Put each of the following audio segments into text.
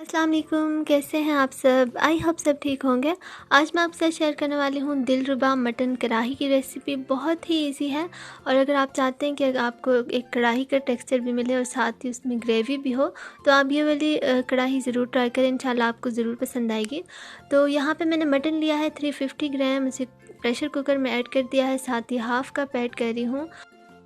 अस्सलाम वालेकुम, कैसे हैं आप सब। आई होप सब ठीक होंगे। आज मैं आपके साथ शेयर करने वाली हूँ दिलरुबा मटन कढ़ाई की रेसिपी। बहुत ही इजी है और अगर आप चाहते हैं कि अगर आपको एक कढ़ाई का टेक्सचर भी मिले और साथ ही उसमें ग्रेवी भी हो तो आप ये वाली कढ़ाई ज़रूर ट्राई करें। इंशाल्लाह आपको ज़रूर पसंद आएगी। तो यहाँ पे मैंने मटन लिया है 350 ग्राम, उसे प्रेशर कुकर में ऐड कर दिया है। साथ ही हाफ़ कप ऐड कर रही हूँ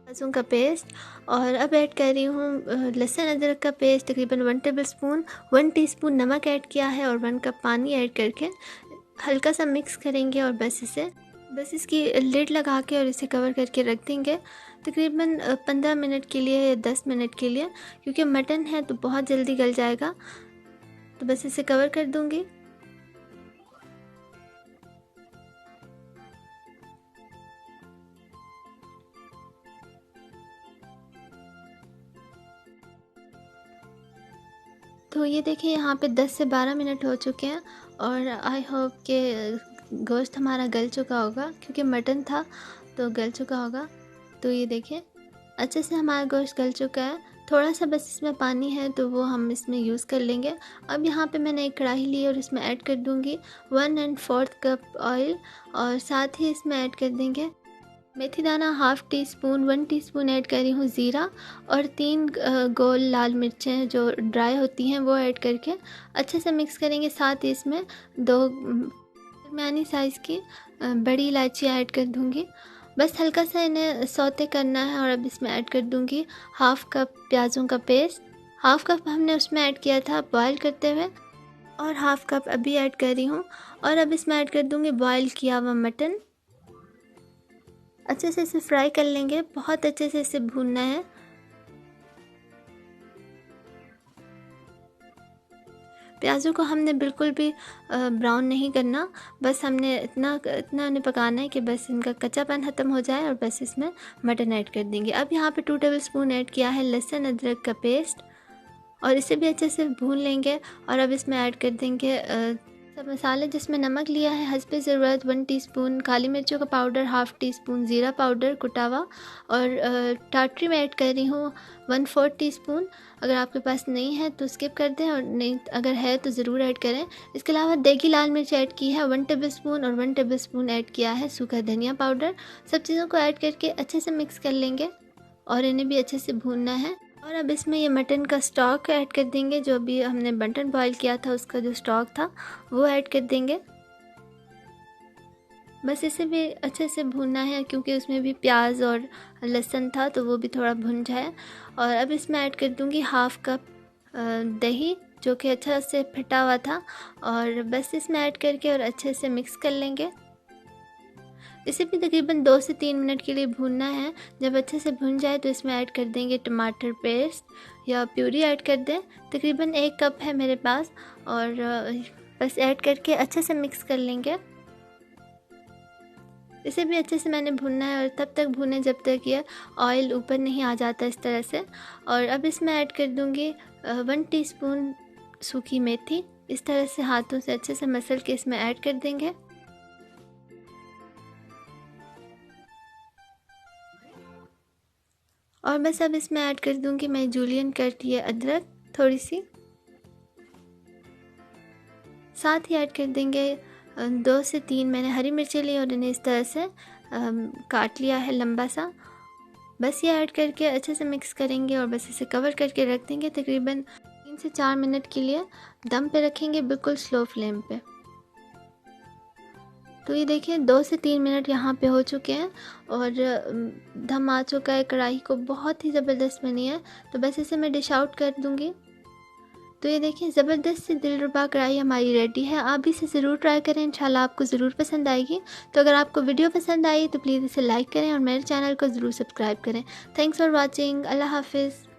लहसुन का पेस्ट और अब ऐड कर रही हूँ लहसुन अदरक का पेस्ट तकरीबन 1 टेबलस्पून। 1 टीस्पून नमक ऐड किया है और 1 कप पानी ऐड करके हल्का सा मिक्स करेंगे और बस इसकी लिड लगा के और इसे कवर करके रख देंगे तकरीबन 15 मिनट के लिए या 10 मिनट के लिए, क्योंकि मटन है तो बहुत जल्दी गल जाएगा। तो बस इसे कवर कर दूँगी। तो ये देखिए यहाँ पे 10 से 12 मिनट हो चुके हैं और आई होप कि गोश्त हमारा गल चुका होगा, क्योंकि मटन था तो गल चुका होगा। तो ये देखिए अच्छे से हमारा गोश्त गल चुका है। थोड़ा सा बस इसमें पानी है तो वो हम इसमें यूज़ कर लेंगे। अब यहाँ पे मैंने एक कढ़ाई ली और इसमें ऐड कर दूँगी 1 1/4 कप ऑयल और साथ ही इसमें ऐड कर देंगे मेथी दाना half tea spoon. 1 teaspoon add कर रही हूँ ज़ीरा और 3 गोल लाल मिर्चें जो ड्राई होती हैं वो ऐड करके अच्छे से मिक्स करेंगे। साथ ही इसमें 2 दरमियानी साइज़ की बड़ी इलायची ऐड कर दूँगी। बस हल्का सा इन्हें सौते करना है और अब इसमें ऐड कर दूँगी हाफ़ कप प्याज़ों का पेस्ट। हाफ़ कप हमने उसमें ऐड किया था बॉयल करते हुए और हाफ़ कप अभी ऐड कर रही हूँ। और अब इसमें ऐड कर दूँगी बॉयल किया हुआ मटन। अच्छे से इसे फ्राई कर लेंगे, बहुत अच्छे से इसे भूनना है। प्याज़ों को हमने बिल्कुल भी ब्राउन नहीं करना, बस हमने इतना उन्हें पकाना है कि बस इनका कच्चापन ख़त्म हो जाए और बस इसमें मटन ऐड कर देंगे। अब यहाँ पे 2 टेबलस्पून ऐड किया है लहसुन अदरक का पेस्ट और इसे भी अच्छे से भून लेंगे। और अब इसमें ऐड कर देंगे सब मसाले, जिसमें नमक लिया है हस्बे ज़रूरत 1 टीस्पून, काली मिर्चों का पाउडर हाफ़ टी स्पून, ज़ीरा पाउडर कुटा हुआ और टाटरी में ऐड कर रही हूँ 1/4 टीस्पून। अगर आपके पास नहीं है तो स्किप कर दें और नहीं अगर है तो ज़रूर ऐड करें। इसके अलावा देगी लाल मिर्च ऐड की है 1 टेबलस्पून और 1 टेबलस्पून ऐड किया है सूखा धनिया पाउडर। सब चीज़ों को ऐड करके अच्छे से मिक्स कर लेंगे और इन्हें भी अच्छे से भूनना है। और अब इसमें ये मटन का स्टॉक ऐड कर देंगे, जो अभी हमने मटन बॉईल किया था उसका जो स्टॉक था वो ऐड कर देंगे। बस इसे भी अच्छे से भूनना है, क्योंकि उसमें भी प्याज और लहसुन था तो वो भी थोड़ा भुन जाए। और अब इसमें ऐड कर दूंगी हाफ़ कप दही, जो कि अच्छा से फटा हुआ था और बस इसमें ऐड करके और अच्छे से मिक्स कर लेंगे। इसे भी तकरीबन 2 से 3 मिनट के लिए भूनना है। जब अच्छे से भुन जाए तो इसमें ऐड कर देंगे टमाटर पेस्ट या प्यूरी ऐड कर दें, तकरीबन 1 कप है मेरे पास और बस ऐड करके अच्छे से मिक्स कर लेंगे। इसे भी अच्छे से मैंने भूनना है और तब तक भूनें जब तक ये ऑयल ऊपर नहीं आ जाता इस तरह से। और अब इसमें ऐड कर दूँगी 1 टीस्पून सूखी मेथी। इस तरह से हाथों से अच्छे से मसल के इसमें ऐड कर देंगे। और बस अब इसमें ऐड कर दूंगी मैं जूलियन कट ये अदरक थोड़ी सी। साथ ही ऐड कर देंगे 2 से 3 मैंने हरी मिर्चें ली और इन्हें इस तरह से काट लिया है लंबा सा। बस ये ऐड करके अच्छे से मिक्स करेंगे और बस इसे कवर करके रख देंगे तकरीबन 3 से 4 मिनट के लिए। दम पे रखेंगे बिल्कुल स्लो फ्लेम पे। तो ये देखिए 2 से 3 मिनट यहाँ पे हो चुके हैं और दम आ चुका है। कढ़ाई को बहुत ही ज़बरदस्त बनी है। तो बस इसे मैं डिश आउट कर दूँगी। तो ये देखिए ज़बरदस्त सी दिलरुबा कढ़ाई हमारी रेडी है। आप भी इसे ज़रूर ट्राई करें, इंशाल्लाह आपको ज़रूर पसंद आएगी। तो अगर आपको वीडियो पसंद आई तो प्लीज़ इसे लाइक करें और मेरे चैनल को ज़रूर सब्सक्राइब करें। Thanks for watching. अल्लाह हाफिज़।